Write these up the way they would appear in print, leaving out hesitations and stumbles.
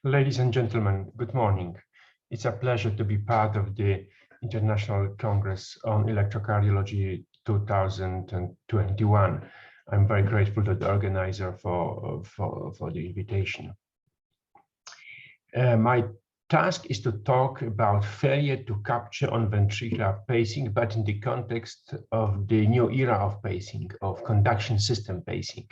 Ladies and gentlemen, good morning. It's a pleasure to be part of the International Congress on Electrocardiology 2021. I'm very grateful to the organizer for the invitation. My task is to talk about failure to capture on ventricular pacing, but in the context of the new era of pacing, of conduction system pacing.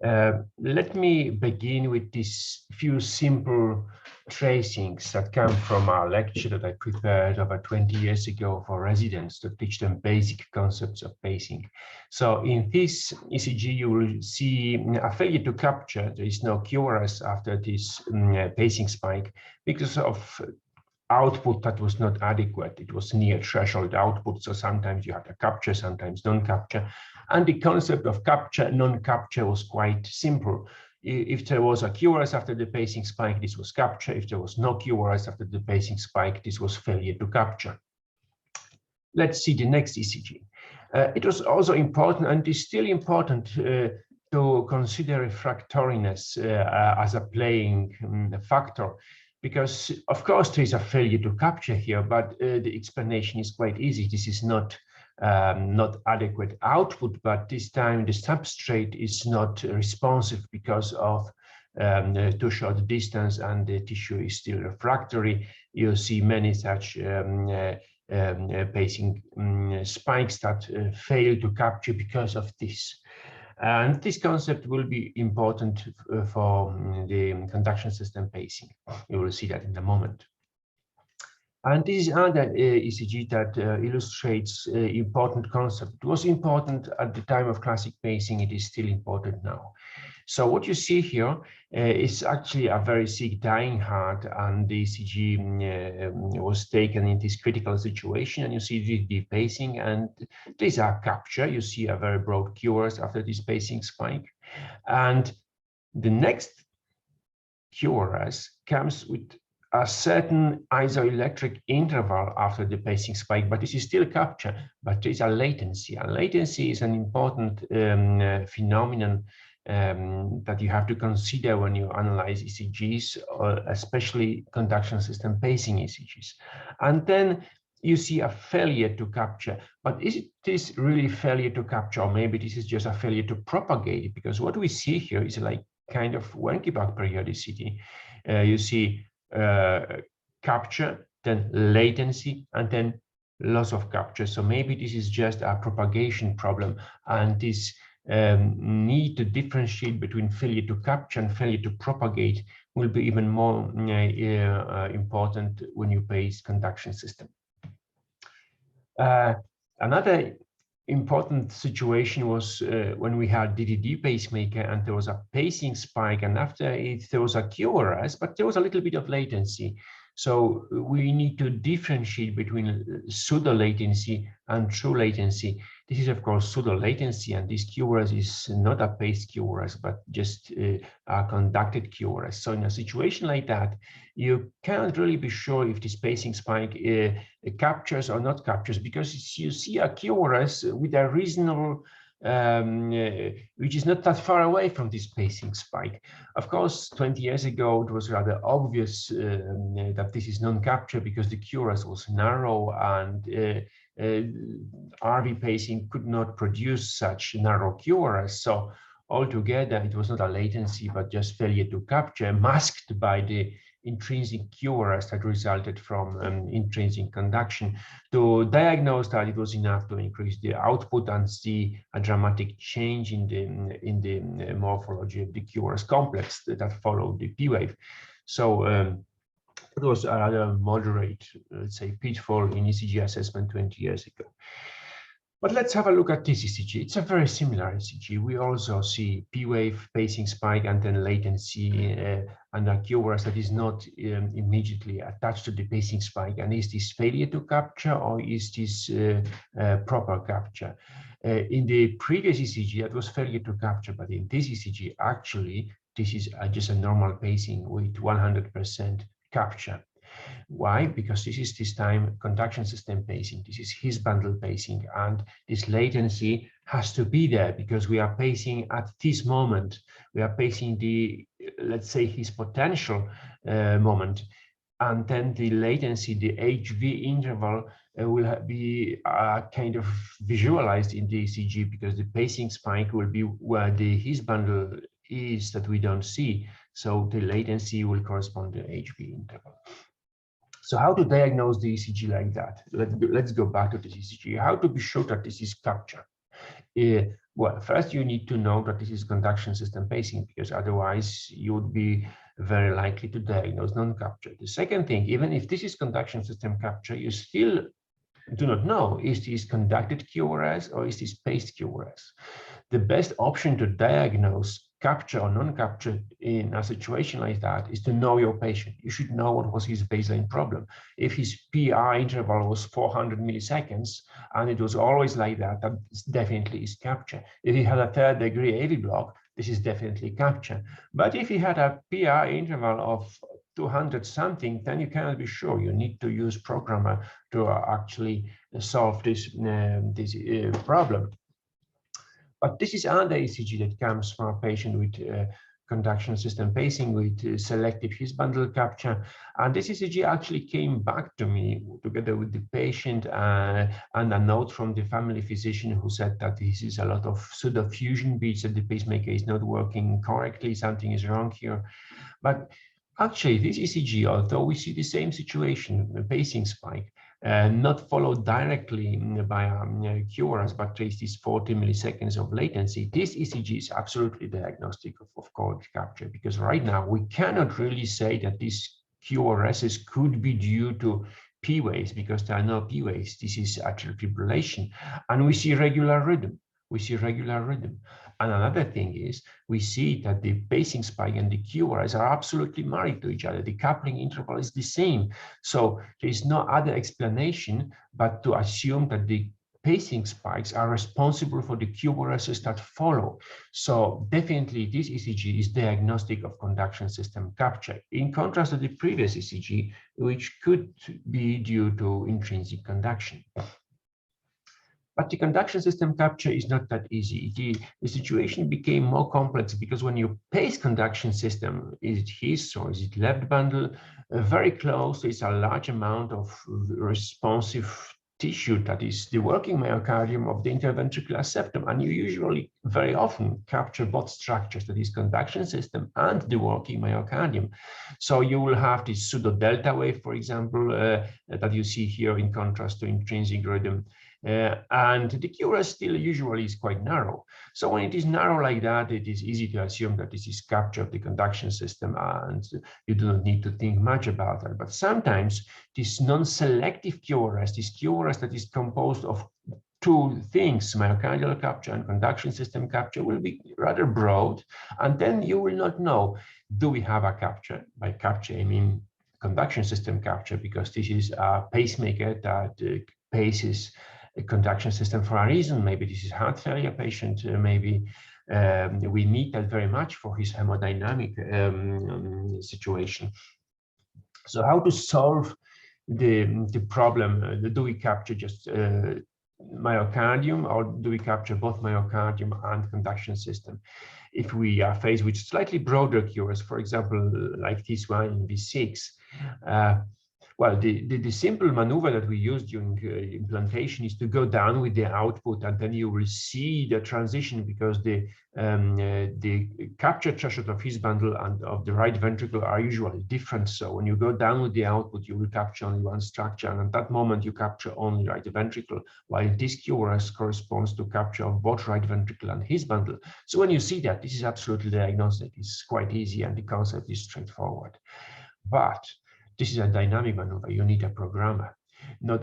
Let me begin with these few simple tracings that come from our lecture that I prepared over 20 years ago for residents to teach them basic concepts of pacing. So in this ECG, you will see a failure to capture. There is no QRS after this pacing spike because of output that was not adequate. It was near threshold output, so sometimes you had to capture, sometimes non-capture. And the concept of capture, non-capture was quite simple. If there was a QRS after the pacing spike, this was capture. If there was no QRS after the pacing spike, this was failure to capture. Let's see the next ECG. It was also important, and is still important, to consider refractoriness as a playing factor. Because, of course, there is a failure to capture here, but the explanation is quite easy. This is not adequate output, but this time the substrate is not responsive because of too short distance and the tissue is still refractory. You see many such pacing spikes that fail to capture because of this. And this concept will be important for the conduction system pacing. You will see that in a moment. And this is another ECG that illustrates important concept. It was important at the time of classic pacing. It is still important now. So what you see here is actually a very sick dying heart, and the ECG was taken in this critical situation, and you see the pacing, and these are capture. You see a very broad QRS after this pacing spike, and the next QRS comes with a certain isoelectric interval after the pacing spike, but this is still capture, but there is a latency. And latency is an important phenomenon that you have to consider when you analyze ECGs, especially conduction system pacing ECGs. And then you see a failure to capture, but is this really failure to capture, or maybe this is just a failure to propagate? Because what we see here is like kind of Wenckebach periodicity. You see capture, then latency, and then loss of capture. So maybe this is just a propagation problem, and this need to differentiate between failure to capture and failure to propagate will be even more important when you pace conduction system. Another important situation was when we had DDD pacemaker and there was a pacing spike, and after it there was a QRS, but there was a little bit of latency. So we need to differentiate between pseudo latency and true latency. This is of course pseudo latency, and this QRS is not a paced QRS, but just a conducted QRS. So in a situation like that, you can't really be sure if this pacing spike captures or not captures, because you see a QRS with a reasonable which is not that far away from this pacing spike. Of course, 20 years ago, it was rather obvious that this is non-capture because the QRS was narrow, and RV pacing could not produce such narrow QRS. So altogether, it was not a latency, but just failure to capture, masked by the intrinsic QRS that resulted from intrinsic conduction. To diagnose that, it was enough to increase the output and see a dramatic change in the morphology of the QRS complex that followed the P wave. So it was a rather moderate, let's say, pitfall in ECG assessment 20 years ago. But let's have a look at this ECG. It's a very similar ECG. We also see P wave, pacing spike, and then latency and a QRS that is not immediately attached to the pacing spike. And is this failure to capture, or is this proper capture? In the previous ECG, that was failure to capture, but in this ECG, actually, this is just a normal pacing with 100% capture. Why? Because this is this time conduction system pacing. This is his bundle pacing, and this latency has to be there because we are pacing at this moment. We are pacing the, let's say, his potential moment, and then the latency, the HV interval, will be kind of visualized in the ECG because the pacing spike will be where his bundle is that we don't see. So the latency will correspond to HV interval. So how to diagnose the ECG like that? Let's go back to this ECG. How to be sure that this is capture? Well, first you need to know that this is conduction system pacing, because otherwise you would be very likely to diagnose non-capture. The second thing, even if this is conduction system capture, you still do not know, is this conducted QRS or is this paced QRS? The best option to diagnose capture or non-capture in a situation like that is to know your patient. You should know what was his baseline problem. If his PR interval was 400 milliseconds and it was always like that, that definitely is capture. If he had a third degree AV block, this is definitely capture. But if he had a PR interval of 200 something, then you cannot be sure. You need to use programmer to actually solve this problem. But this is another ECG that comes from a patient with conduction system pacing with selective his bundle capture. And this ECG actually came back to me together with the patient and a note from the family physician who said that this is a lot of pseudo fusion beats, that the pacemaker is not working correctly, something is wrong here. But actually, this ECG, although we see the same situation, a pacing spike, not followed directly by QRS, but trace these 40 milliseconds of latency, this ECG is absolutely diagnostic of cold capture, because right now we cannot really say that these QRSs could be due to P waves, because there are no P waves. This is atrial fibrillation, and we see regular rhythm. And another thing is, we see that the pacing spike and the QRS are absolutely married to each other. The coupling interval is the same. So there is no other explanation but to assume that the pacing spikes are responsible for the QRSs that follow. So definitely this ECG is diagnostic of conduction system capture, in contrast to the previous ECG, which could be due to intrinsic conduction. But the conduction system capture is not that easy. The situation became more complex because when you pace conduction system, is it his or is it left bundle, very close, there's a large amount of responsive tissue that is the working myocardium of the interventricular septum. And you usually very often capture both structures, that is conduction system and the working myocardium. So you will have this pseudo delta wave, for example, that you see here in contrast to intrinsic rhythm. And the QRS still usually is quite narrow. So when it is narrow like that, it is easy to assume that this is capture of the conduction system and you do not need to think much about it. But sometimes this non-selective QRS, this QRS that is composed of two things, myocardial capture and conduction system capture, will be rather broad. And then you will not know, do we have a capture? By capture, I mean conduction system capture, because this is a pacemaker that paces a conduction system for a reason. Maybe this is heart failure patient, maybe we need that very much for his hemodynamic situation. So how to solve the problem? Do we capture just myocardium, or do we capture both myocardium and conduction system? If we are faced with slightly broader QRS, for example, like this one in V6, well, the simple maneuver that we use during implantation is to go down with the output, and then you will see the transition, because the capture threshold of his bundle and of the right ventricle are usually different. So when you go down with the output, you will capture only one structure, and at that moment you capture only right ventricle, while this QRS corresponds to capture of both right ventricle and his bundle. So when you see that, this is absolutely diagnostic. It's quite easy, and the concept is straightforward. But this is a dynamic maneuver. You need a programmer. Not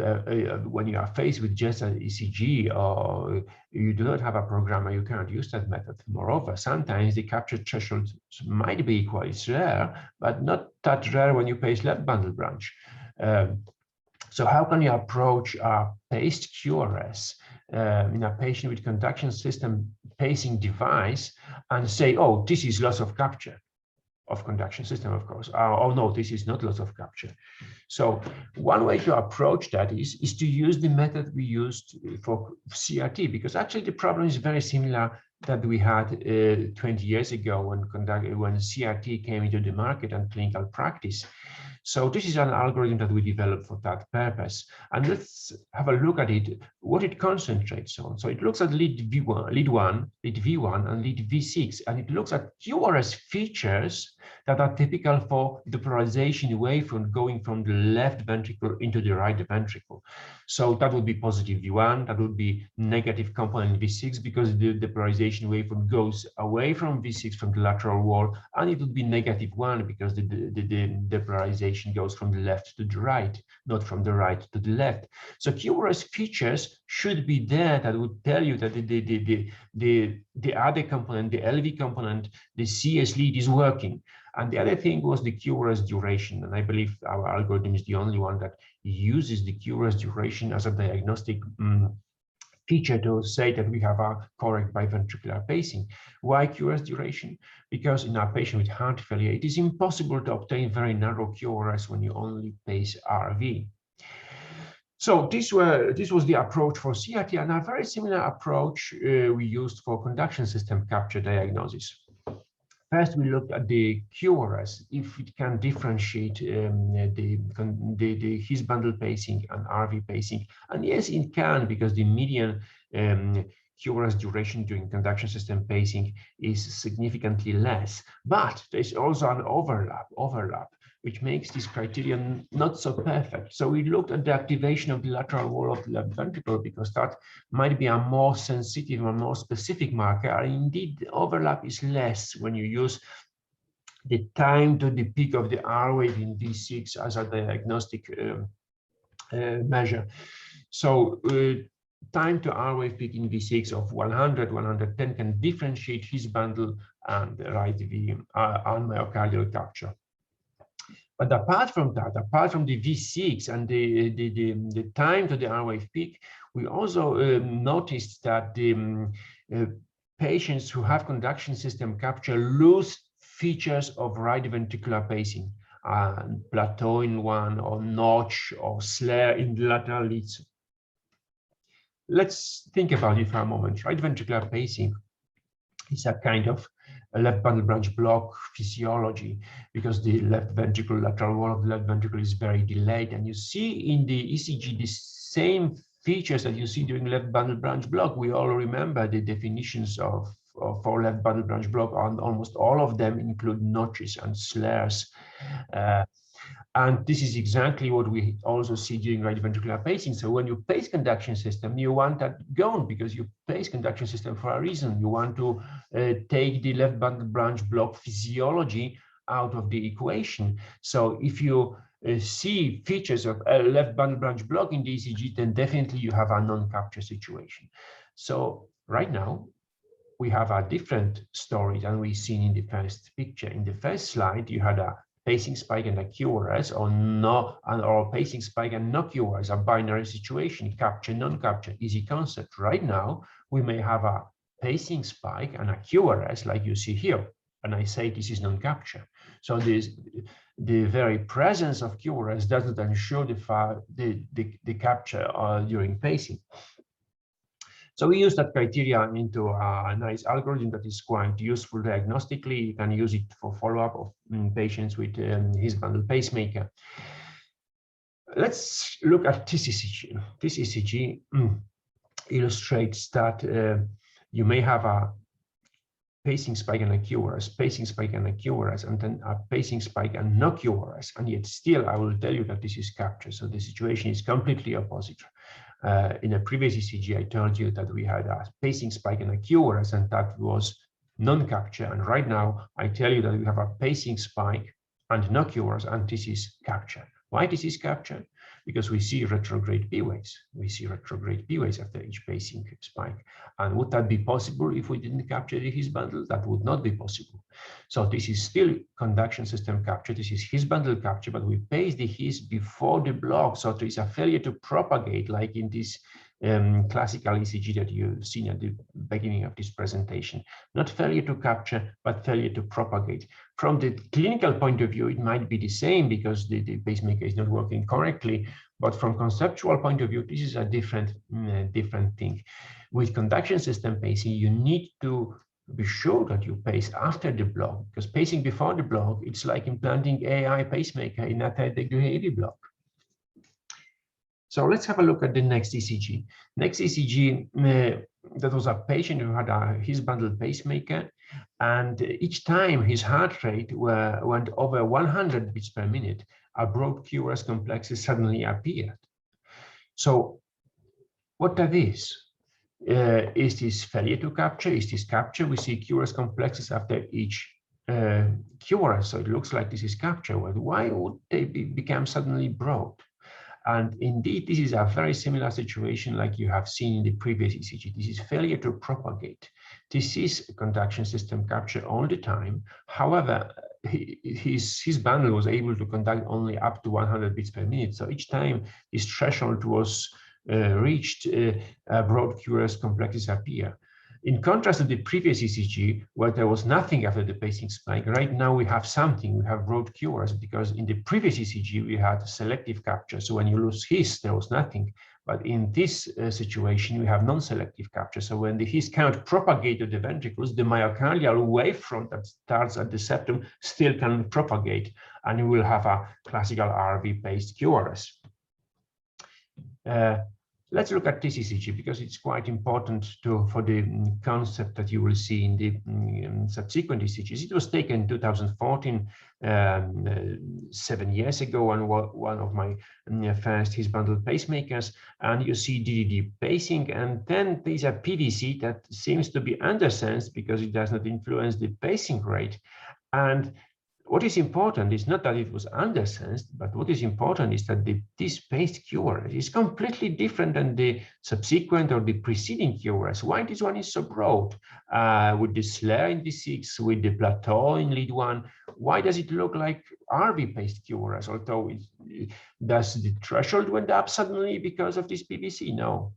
when you are faced with just an ECG or you do not have a programmer, you cannot use that method. Moreover, sometimes the capture threshold might be quite rare, but not that rare when you pace left bundle branch. So how can you approach a paced QRS in a patient with conduction system pacing device and say, oh, this is loss of capture? of conduction system, of course. Oh no, this is not loss of capture. So one way to approach that is to use the method we used for CRT, because actually the problem is very similar that we had 20 years ago when CRT came into the market and clinical practice. So this is an algorithm that we developed for that purpose. And let's have a look at it, what it concentrates on. So it looks at lead V1, and lead V6, and it looks at QRS features that are typical for the polarization wavefront going from the left ventricle into the right ventricle. So that would be positive V1, that would be negative component V6, because the polarization wavefront goes away from V6, from the lateral wall, and it would be negative 1 because the polarization goes from the left to the right, not from the right to the left. So QRS features should be there that would tell you that the other component, the LV component, the CS lead is working. And the other thing was the QRS duration. And I believe our algorithm is the only one that uses the QRS duration as a diagnostic feature to say that we have a correct biventricular pacing. Why QRS duration? Because in our patient with heart failure, it is impossible to obtain very narrow QRS when you only pace RV. So this was the approach for CRT, and a very similar approach we used for conduction system capture diagnosis. First, we looked at the QRS, if it can differentiate the His bundle pacing and RV pacing. And yes, it can, because the median QRS duration during conduction system pacing is significantly less. But there's also an overlap, which makes this criterion not so perfect. So we looked at the activation of the lateral wall of the left ventricle, because that might be a more sensitive and more specific marker. And indeed, the overlap is less when you use the time to the peak of the R wave in V6 as a diagnostic measure. So time to R wave peak in V6 of 100, 110 can differentiate His bundle and right V on myocardial capture. But apart from that, apart from the V6 and the time to the R wave peak, we also noticed that the patients who have conduction system capture lose features of right ventricular pacing, plateau in one, or notch, or slur in the lateral leads. Let's think about it for a moment. Right ventricular pacing is a kind of a left bundle branch block physiology, because the left ventricle, lateral wall of the left ventricle is very delayed. And you see in the ECG the same features that you see during left bundle branch block. We all remember the definitions for left bundle branch block, and almost all of them include notches and slurs. And this is exactly what we also see during right ventricular pacing. So when you pace conduction system, you want that gone, because you pace conduction system for a reason. You want to take the left bundle branch block physiology out of the equation. So if you see features of a left bundle branch block in the ECG, then definitely you have a non-capture situation. So right now, we have a different story than we've seen in the first picture. In the first slide, you had a pacing spike and a QRS, or pacing spike and no QRS, a binary situation, capture, non-capture, easy concept. Right now, we may have a pacing spike and a QRS like you see here, and I say this is non-capture. So the very presence of QRS doesn't ensure the capture during pacing. So we use that criteria into a nice algorithm that is quite useful diagnostically. You can use it for follow-up of patients with His bundle pacemaker. Let's look at this ECG. This ECG illustrates that you may have a pacing spike and a QRS, pacing spike and a QRS, and then a pacing spike and no QRS. And yet still, I will tell you that this is capture. So the situation is completely opposite. In a previous ECG, I told you that we had a pacing spike and a QRS, and that was non-capture. And right now, I tell you that we have a pacing spike and no QRS, and this is capture. Why this is capture? Because we see retrograde P waves. We see retrograde P waves after each pacing spike. And would that be possible if we didn't capture the His bundle? That would not be possible. So this is still conduction system capture. This is His bundle capture, but we pace the His before the block. So there is a failure to propagate, like in this classical ECG that you've seen at the beginning of this presentation. Not failure to capture, but failure to propagate. From the clinical point of view, it might be the same because the pacemaker is not working correctly, but from conceptual point of view, this is a different thing. With conduction system pacing, you need to be sure that you pace after the block, because pacing before the block, it's like implanting AI pacemaker in a third-degree heavy block. So let's have a look at the next ECG. Next ECG, that was a patient who had a his bundled pacemaker, and each time his heart rate went over 100 beats per minute, a broad QRS complexes suddenly appeared. So what are these? Is this failure to capture? Is this capture? We see QRS complexes after each QRS, so it looks like this is capture. Well, why would they become suddenly broad? And indeed, this is a very similar situation like you have seen in the previous ECG. This is failure to propagate. This is conduction system capture all the time. However, his bundle was able to conduct only up to 100 beats per minute. So each time this threshold was reached, broad QRS complexes appear. In contrast to the previous ECG, where there was nothing after the pacing spike, right now we have something, we have broad QRS, because in the previous ECG we had selective capture. So when you lose his, there was nothing. But in this situation, we have non-selective capture. So when the his cannot propagate to the ventricles, the myocardial wavefront that starts at the septum still can propagate, and you will have a classical RV-based QRS. Let's look at this ECG because it's quite important for the concept that you will see in the subsequent ECGs. It was taken in 2014, 7 years ago, on one of my first his bundled pacemakers, and you see DDD pacing, and then there's a PVC that seems to be undersensed because it does not influence the pacing rate. And what is important is not that it was undersensed, but what is important is that this paced QRS is completely different than the subsequent or the preceding QRS. Why this one is so broad? With the slur in D6, with the plateau in lead 1, why does it look like RV-paced QRS? Although does the threshold went up suddenly because of this PVC? No.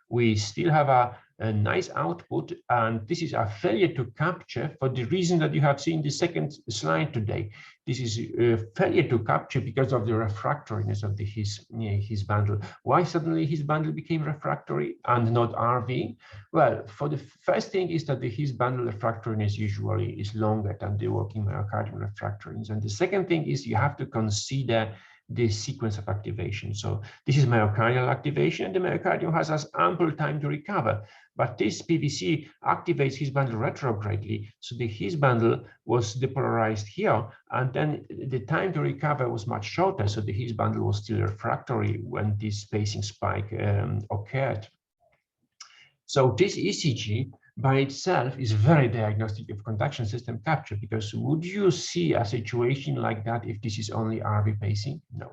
We still have a nice output, and this is a failure to capture for the reason that you have seen the second slide today. This is a failure to capture because of the refractoriness of his bundle. Why suddenly his bundle became refractory and not RV? Well, for the first thing is that his bundle refractoriness usually is longer than the working myocardial refractoriness. And the second thing is you have to consider the sequence of activation. So this is myocardial activation, and the myocardium has ample time to recover. But this PVC activates his bundle retrogradely, so his bundle was depolarized here, and then the time to recover was much shorter, so his bundle was still refractory when this pacing spike occurred. So this ECG by itself is very diagnostic of conduction system capture, because would you see a situation like that if this is only RV pacing? No.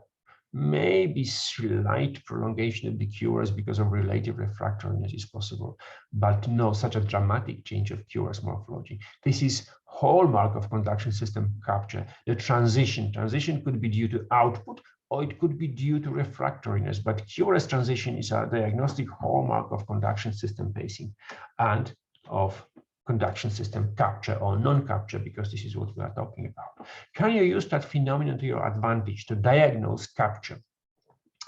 Maybe slight prolongation of the QRS because of relative refractoriness is possible, but no such a dramatic change of QRS morphology. This is hallmark of conduction system capture. The transition could be due to output, or it could be due to refractoriness, but QRS transition is a diagnostic hallmark of conduction system pacing and of conduction system capture or non-capture, because this is what we are talking about. Can you use that phenomenon to your advantage to diagnose capture?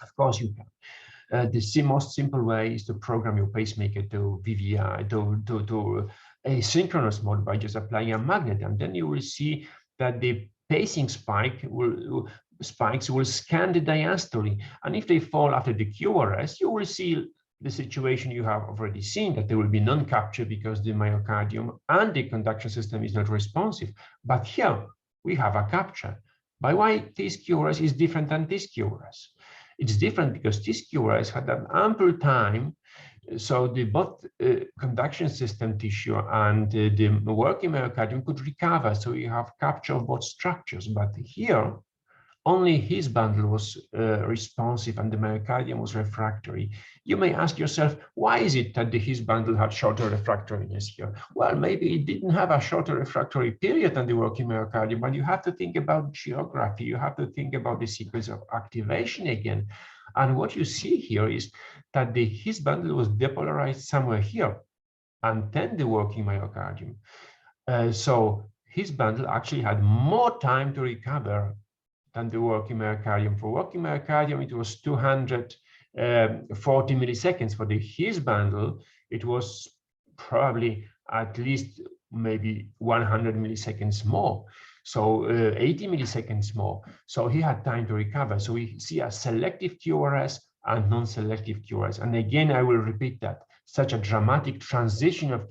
Of course you can. The most simple way is to program your pacemaker to VVI, to asynchronous mode by just applying a magnet, and then you will see that the pacing spikes will scan the diastole, and if they fall after the QRS, you will see the situation you have already seen, that there will be non-capture because the myocardium and the conduction system is not responsive. But here we have a capture. By why this QRS is different than this QRS? It's different because this QRS had an ample time, so both conduction system tissue and the working myocardium could recover, so you have capture of both structures. But here only his bundle was responsive and the myocardium was refractory. You may ask yourself, why is it that his bundle had shorter refractoriness here? Well, maybe it didn't have a shorter refractory period than the working myocardium, but you have to think about geography. You have to think about the sequence of activation again. And what you see here is that his bundle was depolarized somewhere here, and then the working myocardium. So his bundle actually had more time to recover than the working myocardium. For working myocardium, it was 240 milliseconds. For his bundle, it was probably at least maybe 100 milliseconds more. So 80 milliseconds more. So he had time to recover. So we see a selective QRS and non-selective QRS. And again, I will repeat that. Such a dramatic transition of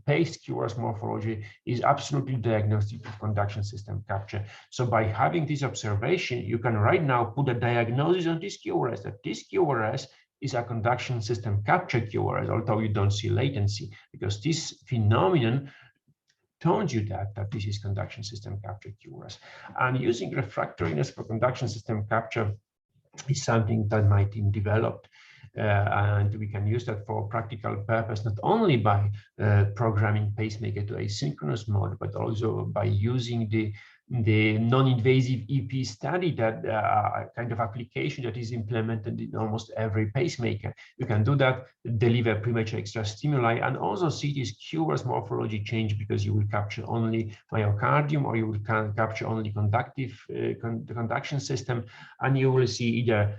paced QRS morphology is absolutely diagnostic of conduction system capture. So by having this observation, you can right now put a diagnosis on this QRS, that this QRS is a conduction system capture QRS, although you don't see latency, because this phenomenon tells you that this is conduction system capture QRS. And using refractoriness for conduction system capture is something that my team developed. And we can use that for practical purpose, not only by programming pacemaker to asynchronous mode, but also by using the non-invasive EP study, that kind of application that is implemented in almost every pacemaker. You can do that, deliver premature extra stimuli, and also see this QRS morphology change, because you will capture only myocardium, or you will capture only conductive the conduction system, and you will see either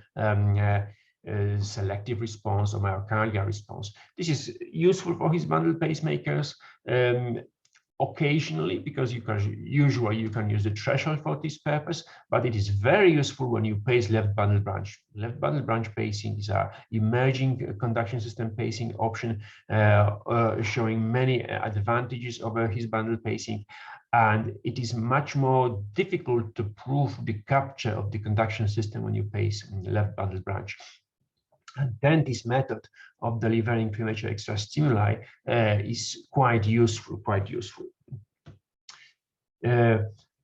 selective response or myocardial response. This is useful for his bundle pacemakers occasionally, because usually you can use the threshold for this purpose, but it is very useful when you pace left bundle branch. Left bundle branch pacing is an emerging conduction system pacing option, showing many advantages over his bundle pacing. And it is much more difficult to prove the capture of the conduction system when you pace left bundle branch. And then this method of delivering premature extra stimuli is quite useful,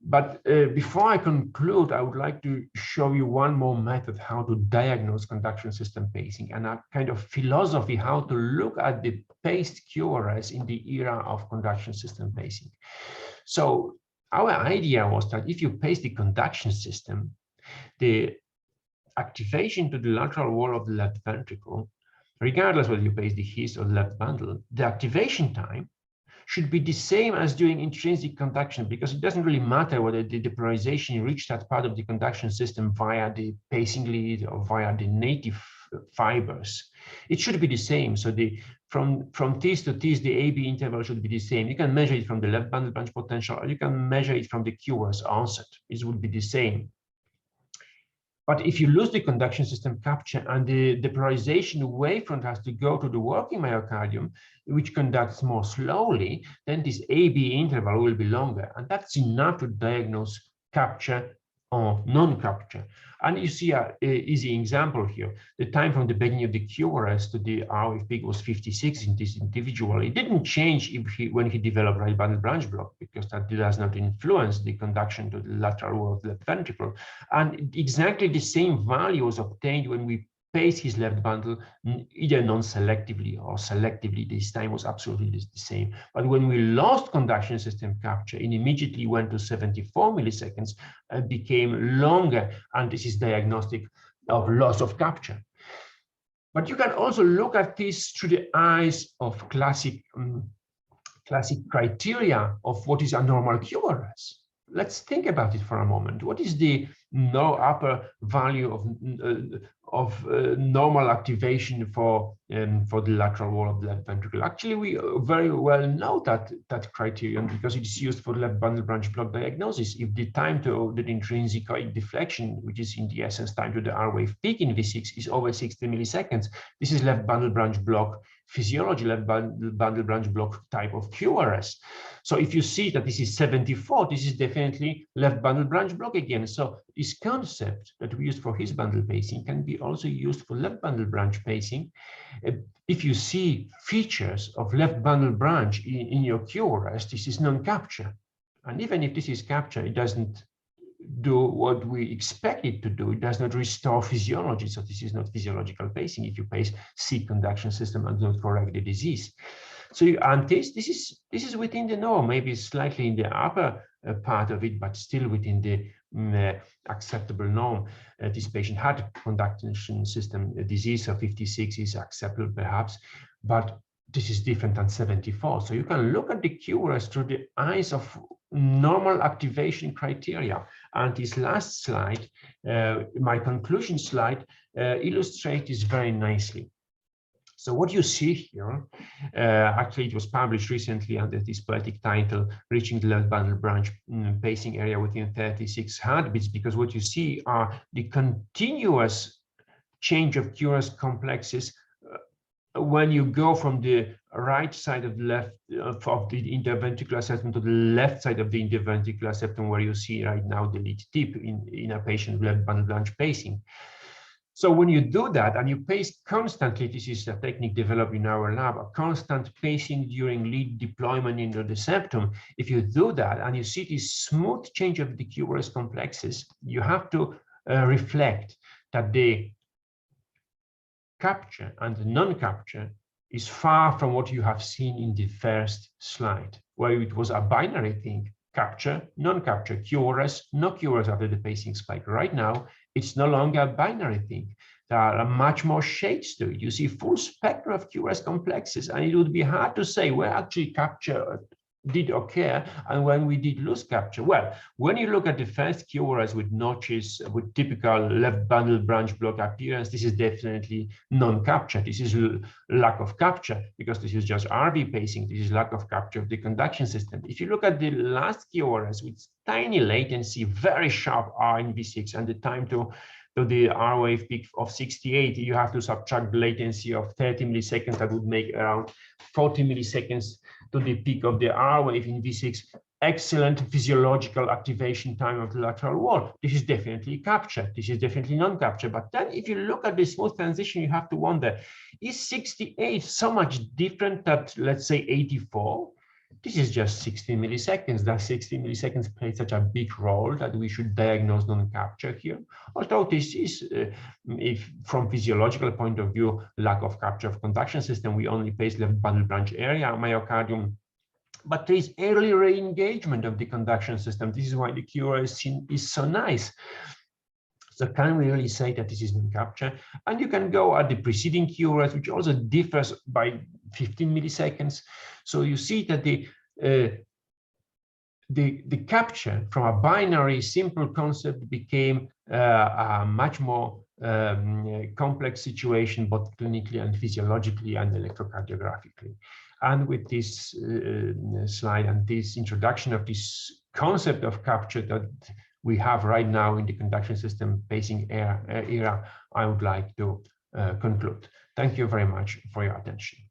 But before I conclude, I would like to show you one more method how to diagnose conduction system pacing, and a kind of philosophy how to look at the paced QRS in the era of conduction system pacing. So our idea was that if you pace the conduction system, the activation to the lateral wall of the left ventricle, regardless whether you pace the his or the left bundle, the activation time should be the same as during intrinsic conduction, because it doesn't really matter whether the depolarization reached that part of the conduction system via the pacing lead or via the native fibers. It should be the same. So from this to this, the AB interval should be the same. You can measure it from the left bundle branch potential, or you can measure it from the QRS onset. It would be the same. But if you lose the conduction system capture and the depolarization wavefront has to go to the working myocardium, which conducts more slowly, then this AB interval will be longer. And that's enough to diagnose capture or non-capture. And you see an easy example here. The time from the beginning of the QRS to the RF peak was 56 in this individual. It didn't change when he developed right bundle branch block, because that does not influence the conduction to the lateral wall of the left ventricle. And exactly the same value was obtained when we pace his left bundle, either non-selectively or selectively. This time was absolutely the same. But when we lost conduction system capture, it immediately went to 74 milliseconds and became longer. And this is diagnostic of loss of capture. But you can also look at this through the eyes of classic criteria of what is a normal QRS. Let's think about it for a moment. What is the upper value of normal activation for the lateral wall of the left ventricle? Actually, we very well know that criterion, because it is used for left bundle branch block diagnosis. If the time to the intrinsic deflection, which is in the essence time to the R wave peak in V6, is over 60 milliseconds, this is left bundle branch block physiology, left bundle branch block type of QRS. So if you see that this is 74, this is definitely left bundle branch block again. So this concept that we use for his bundle pacing can be also used for left bundle branch pacing. If you see features of left bundle branch in your QRS, this is non-capture. And even if this is capture, it doesn't do what we expect it to do. It does not restore physiology. So this is not physiological pacing if you pace sick conduction system and not correct the disease. So this is within the norm, maybe slightly in the upper part of it, but still within the acceptable norm. This patient had conduction system disease, so 56 is acceptable perhaps, but this is different than 74. So you can look at the QRS through the eyes of normal activation criteria. And this last slide, my conclusion slide, illustrates this very nicely. So what you see here, actually it was published recently under this poetic title, Reaching the Left Bundle Branch Pacing Area Within 36 Heartbeats, because what you see are the continuous change of QRS complexes when you go from the right side of the left of the interventricular septum to the left side of the interventricular septum, where you see right now the lead tip in a patient with left bundle branch pacing. So when you do that and you pace constantly, this is a technique developed in our lab, a constant pacing during lead deployment into the septum. If you do that and you see this smooth change of the QRS complexes, you have to reflect that the capture and the non-capture is far from what you have seen in the first slide, where it was a binary thing: capture, non-capture, QRS, no QRS after the pacing spike. Right now, it's no longer a binary thing. There are much more shades to it. You see full spectrum of QRS complexes, and it would be hard to say where actually capture did occur and when we did lose capture. Well, when you look at the first QRS with notches, with typical left bundle branch block appearance, this is definitely non-capture. This is lack of capture, because this is just RV pacing. This is lack of capture of the conduction system. If you look at the last QRS with tiny latency, very sharp R in V6, and the time to the R wave peak of 68, you have to subtract the latency of 30 milliseconds. That would make around 40 milliseconds to the peak of the R wave in V6. Excellent physiological activation time of the lateral wall. This is definitely capture. This is definitely non-capture. But then if you look at the smooth transition, you have to wonder, is 68 so much different that, let's say, 84? This is just 60 milliseconds. Does 60 milliseconds play such a big role that we should diagnose non-capture here? Although this is, if from physiological point of view, lack of capture of conduction system, we only pace left bundle branch area myocardium. But there is early re-engagement of the conduction system. This is why the QRS is so nice. So can we really say that this is non-capture? And you can go at the preceding QRS, which also differs by 15 milliseconds. So you see that the capture from a binary simple concept became a much more complex situation, both clinically and physiologically and electrocardiographically. And with this slide and this introduction of this concept of capture that we have right now in the conduction system pacing era, I would like to conclude. Thank you very much for your attention.